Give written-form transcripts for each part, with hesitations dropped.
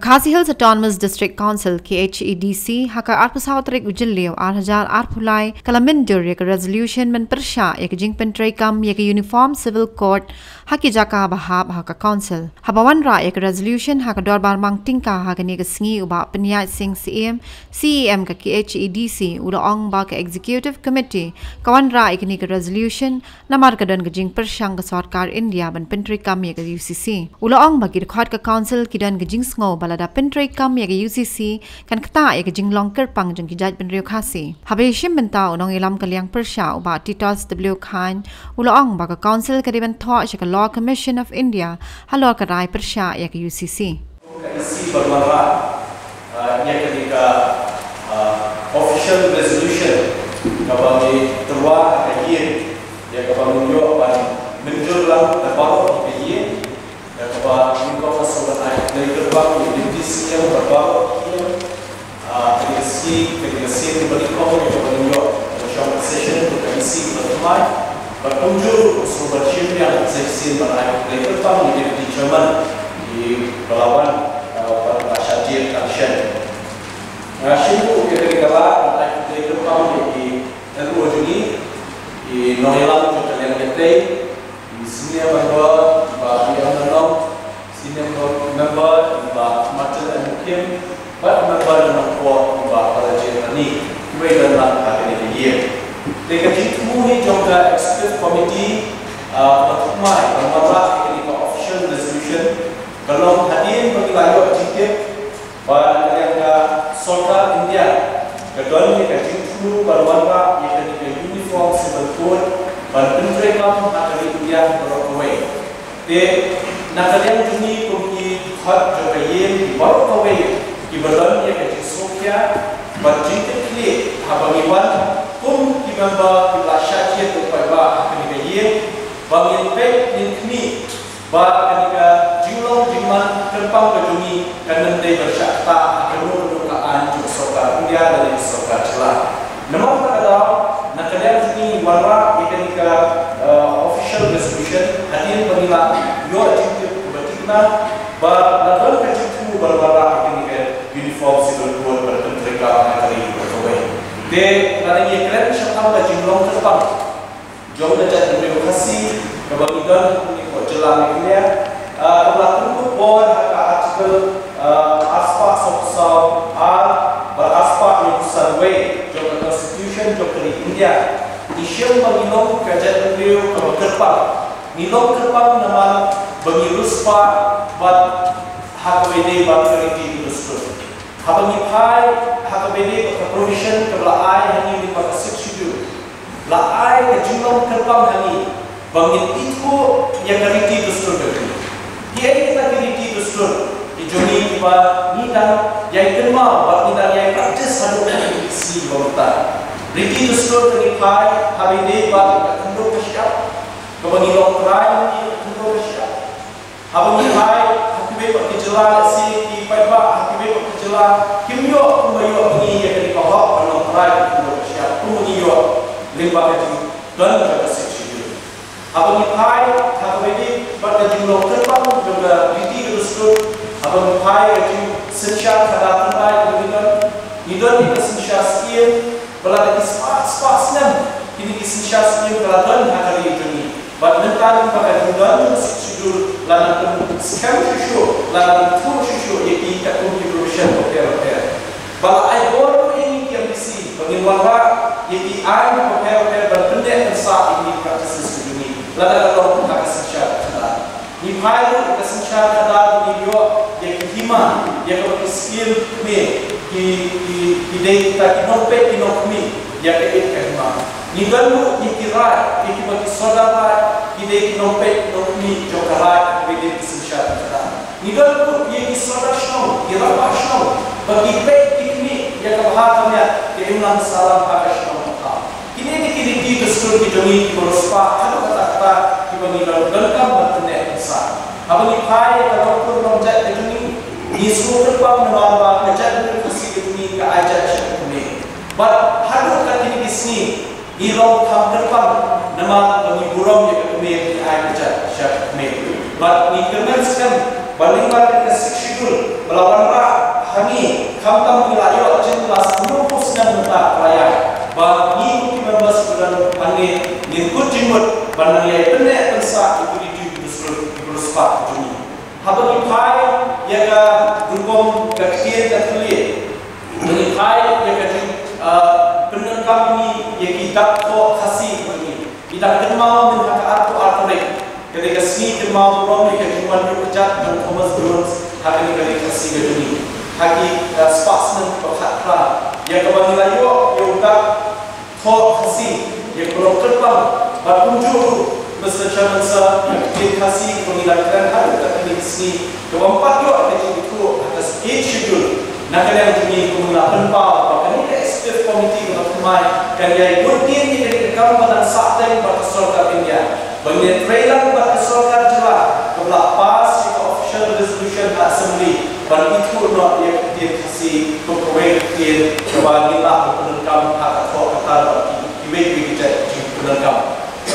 Khasi Hills Autonomous District Council KHEDC haka arpusawtrik ujillio 8,000 arpulai kalamindur yak resolution men persya yak jingpen traikam yak uniform civil court haki jaka bahab haka council habawan ra yak resolution haka dorbar mangtingka haka ni sngi uba penyat sing CEM ka KHEDC ong ba ka executive committee kawan ra yak ni resolution namar ka don gajing persyang ka sarkar India ban pentraikam yak UCC ong ba ki ka council kidan gajing sngo balada pentrai kam ya UCC kan kata ya jinglong kerpang jeng kijat penrio khasi habishim benta unong ilam kaliang persya uba titos W Khan uloong ba ka council kadiban tho ka law commission of India halo ka rai persya ya UCC isi bermara ya ketika official resolution kabagi terwa kajian ya kabagi yo ban menjulang terbaru kajian ya kabagi mingko fasolan ai dari terbang yang berbau ketika berikut bersama session untuk isi pertemuan berkunjung sumber yang sesi menaik dari pertama di Jerman di pelawan pada Syajir Action. Sibuk ketika menaik dari pertama di Teluk Juni di Noelang juga yang gede di sini bahwa bagi yang menolong senior member ba macam mungkin ba member dalam kuat ba pada jenis ni kita dalam hari ini. Dekat itu ni juga executive committee bertumai bermara ini official resolution belum hadir bagi layu jikit ba yang sarkar India kedua ni dekat itu bermara yang di uniform civil code ban pentraikam hari India berkuai. Nakalian ini kumki hot jokayen di bawah kawai di badan yang kecil Sofia berjintik kli habangiwan pun di member di lasya dia terpakai kenikayeen bangin pek ninkmi ba kenika jilong jiman terpang kejuni kanan day bersyakta akan nukaan juga sokar India dari sokar celah. Namun terkadang nakalian ini warna kenika official resolution hadir penilaian yo na ba laban kajitu barbara ini ke uniform civil code bertentrika hari berkawai de naranya keren syakam ka jinglong terpang jom na jat demokrasi kebagian ini ko jelang ini berlaku bon haka artikel aspa sosau beraspa urusan way jom constitution jom dari India isyam bangilong kajat beliau ke terpang nilong terpang nama bagi ruspa buat hakbede bakteriti ruspa. Habangi pai hakbede provision kebelah ai hani di pada schedule. La ai ke jumlah terbang hani bangin itu yang keriti ruspa bagi. Dia kita keriti ruspa. Ijoni tiba ni dan yang kenal buat ni dan yang praktis hadu si bangta. Riti ruspa dari pai habede buat kenduk kesyap. Kebangi long try ni kenduk kesyap. Abang hai hakibe pak kejelah si di paiba hakibe pak kejelah kimyo kumayo ini yang di bawah kalau try kumayo siap kumayo limba kecil dan juga seksi. Abang hai hakibe pada jumlah terbang juga di rusuk abang hai itu sensyar kadang kadang dengan idon itu sensyar sekian belada di spas nem ini sensyar sekian belada hari ini. Badmental pakai bulan sejujur lalu scam shushu lalu tour shushu yang kita contribution hotel. Bala ai baru ini yang bisi bagaimana yang ai hotel berpendek saat ini praktis ini. Lalu kalau kita kesensyar kada, ni pilot kesensyar kada ni yo yang hima yang kalau skill me di day kita kinopet kinokmi yang hima. Ni dulu ikirat ikibati saudara ide kinompet nokni jokarai bede sensyat kita. Ni dulu ye saudara show irapa show bagi pek ikni yang kebahagiaannya keulang salam hakashow kita. Ini dikiri dustur dijoni berospa hadu kata-kata dibagi dalam bertenek besar. Abang ipai kalau pun romjat dijoni ni semua terbang menawar ngajak diskusi dijoni ke ajak syekuni. But hadu kata ini di sini Ilong tham terpang nama bagi burung yang kemir di air jat syak kemir. But ni kemen sekan baling bar ke schedule melawan ra hani khamtam wilayah jen kelas 20 muta raya bagi members bulan ane nikut jimut banaya pene pensa ibu dusur beruspat juni habagi pai yaga dukom gakian gatulie bagi pai yaga penen kami yaki dakko khasi bagi tidak kenal dengan artu artorek ketika sini kenal rom ketika juman berkecat dan Thomas Jones hari ini kasih gajuni haki sportsman berkhatra yang kembali layo yoga thok khasi yang belum terbang berkunjung bersama yang kasih pengilangkan hari tapi sini keempat yo ada itu atas schedule nak yang juni kemudian pau bahkan ini executive committee untuk mai kan ya ikutin ini ketika kamu pada saat yang berkesorkan India bagi trailer berkesorkan jelas kebelah pas official resolution assembly dan itu nak dia kasih pokoknya bagi lah penelkam hak kata bagi kita penelkam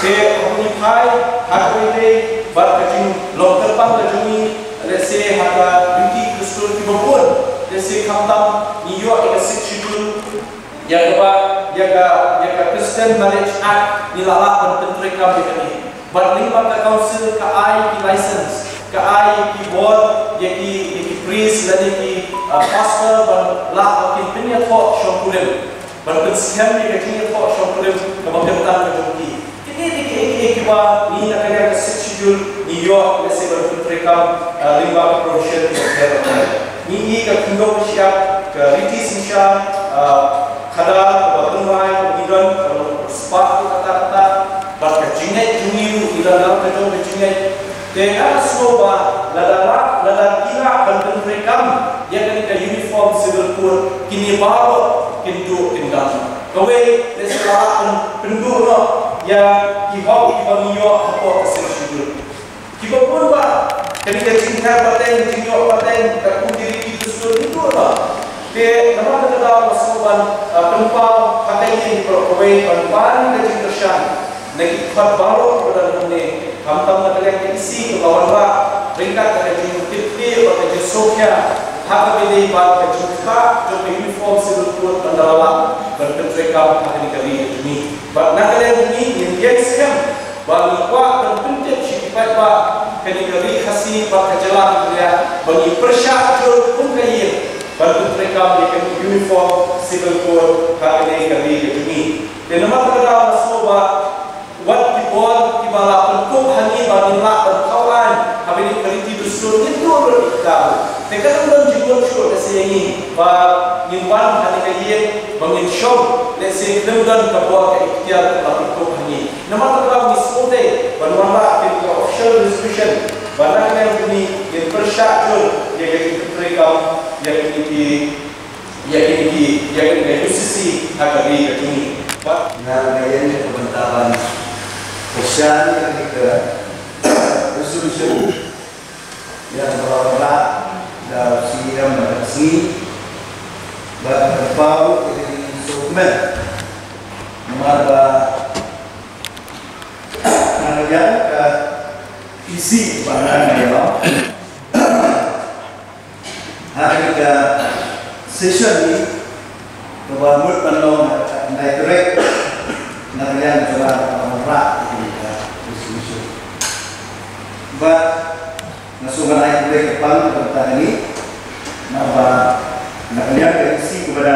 ke komunikai hak ini berkecing lokal pang kejuni let's say hak duty dustur kibun let's say khamtam New York schedule yaga Christian Marriage Act nilala dan pentreka begini berlima ke council ke ai ki license ke ai ki board yaki priest dan yaki pastor dan lah makin punya thok syukurim berpensihan yaki punya thok syukurim kebagian kejumki ini kiba ni nak kaya schedule New York let's say berpentreka lima provision ni ke kingdom siap ke ritis siap kadar berumai kemudian kalau sepat kata-kata bahkan jingai juniru tidak dalam kejauh jingai dengan soba ladar kira dan penrekam yang ketika uniform civil code kini baru kintu tinggal kawe leselakan penduduk yang kibau kibaniyo apa kesensitif kibau ba ketika jingai paten jingo paten kakudiri itu itu ke nama kita masukan penumpang pakai ini perkawai penumpang dan jintersan nagi khat baru pada ini kamtam nak yang isi kawan ba ringkat dari jinterti atau jinsokya hak beli bag kejutka jom uniform civil code pendalaman berpentreka hari kali ini nak kalian ini yang sekarang bagi kuat dan penting sifat ba kali khasi ba kejelas dia bagi persyak pun kaya bantu mereka yang uniform civil code kali ini dan nama kita soba wat dipol kibala pentuk hani badinlah berkawan habis ini keliti dusur itu berikau mereka belum jemput show lesai ini ba nimban hani kaya bangin show lesai kemudian kebawa ke ikhtiar pentuk hani nama kita misote banwala ke official resolution banyak yang ini yang persyakur yang mereka yang ini UCC agari kini Pak ngayain pembentangan pesan yang ke resolution yang berat dan siam bersih berpau di dokumen nomor yang isi barang yang hari ke session ini kebangun penolong naik direct nakalian coba merak di resolution. But nasukan naik direct kepan tentang ini, nama nakalian isi kepada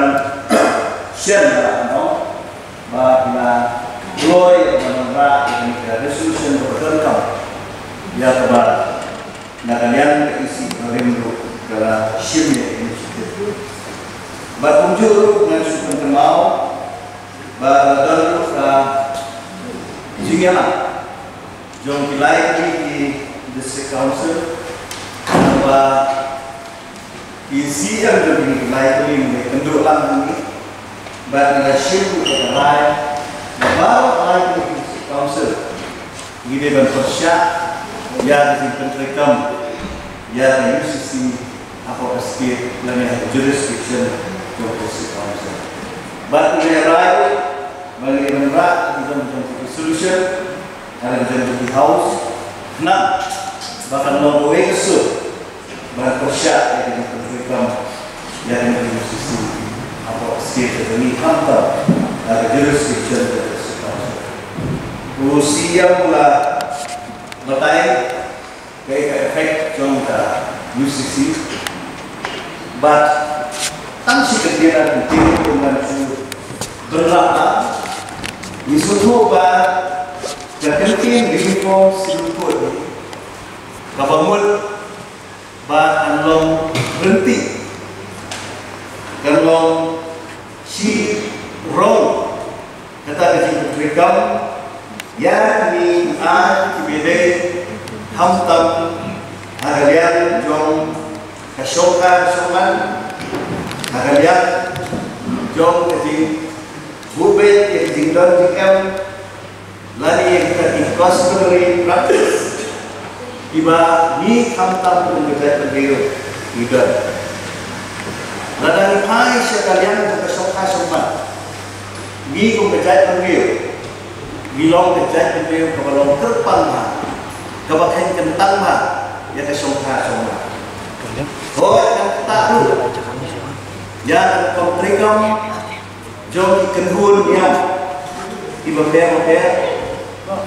share lah, no, bahwa Roy merak ini resolution berterkam ya kepada nakalian isi rindu kalau shimnya inisiatif. Berkunjung dengan sukan kenal, berdalam jingan, jom pilai di district council, bahwa isi yang lebih pilai ini kendulan ini, berada shim berkenai, bahwa di district council, ini berpersyak, ya di penterikan, ya di UCC. Apa escape lainnya jurisdiction district council. But we arrive bagi menerak kita menjadi solution ada menjadi house. Nah, bahkan mau kesul Persya yang diberikan yang institusi apa state ini hantar ada jurisdiction dari sekarang. Usia mula batai kayak efek contoh UCC, but tansi kegiatan penting dengan berlapang disuruh bah kepenting reform seluruh kabangun bah anlong berhenti kalau si role kata kecil berikam ya ni kibede hamtam agalian jong kasyoka soman agalian jong kecil bubet yang jingdon jikam lari yang kita customary practice iba ni hamtam mengejar beliau tidak ladang hai sekalian untuk kesokan sopan ni mengejar beliau bilong kejar beliau kebalong terpang mah kebakan kentang mah ya kesokan sopan oh yang tahu ya komprikam jom kenhun yang iba ber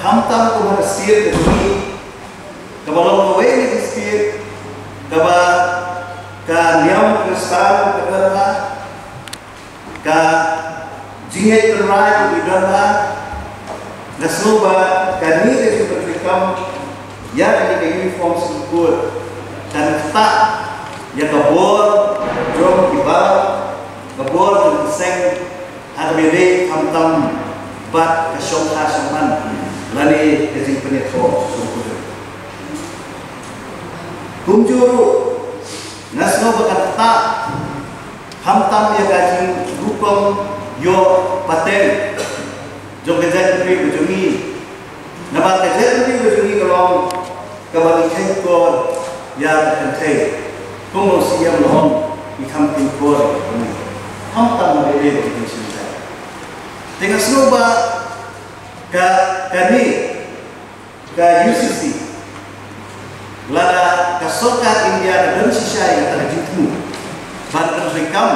hamtam ko masir ni kabalong kawe ni istir kaba ka niam kristal kedarma ka jinget terai di darma nasuba kani de superfikam ya ni uniform sebut dan tak ya kabor jom iba kabor jom seng arbede hamtam bat kasyongha saman lani kecing penetro sebut Kunjuru nasno berkata hamtam ya gajing hukum yo paten jo gajah negeri bujungi nabat gajah negeri bujungi kalau kabali kengkor ya kentai kumo siam lohon ikam kengkor hamtam berde di sini tengah snoba kani UCC lada kasoka India dan sisa yang terjadi banter rekam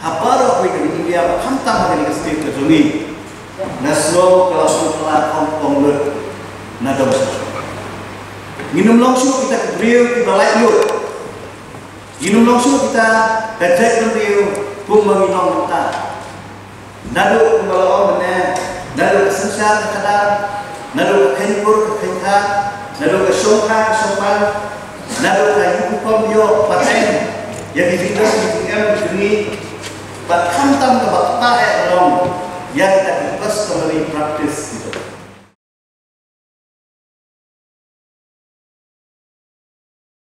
aparo kau di India hantam dari state terjadi naslo kalau setelah Hong Kong nadam minum langsung kita beriu kita light minum langsung kita kajak beriu pun menginong kita nado kalau mana nado sensar kadang nado kenpur kekenka nado kesokan sopan nado kayu hukum yo paten yang dijelas di dunia bat hantam ke bakta long yang kita bebas kembali praktis gitu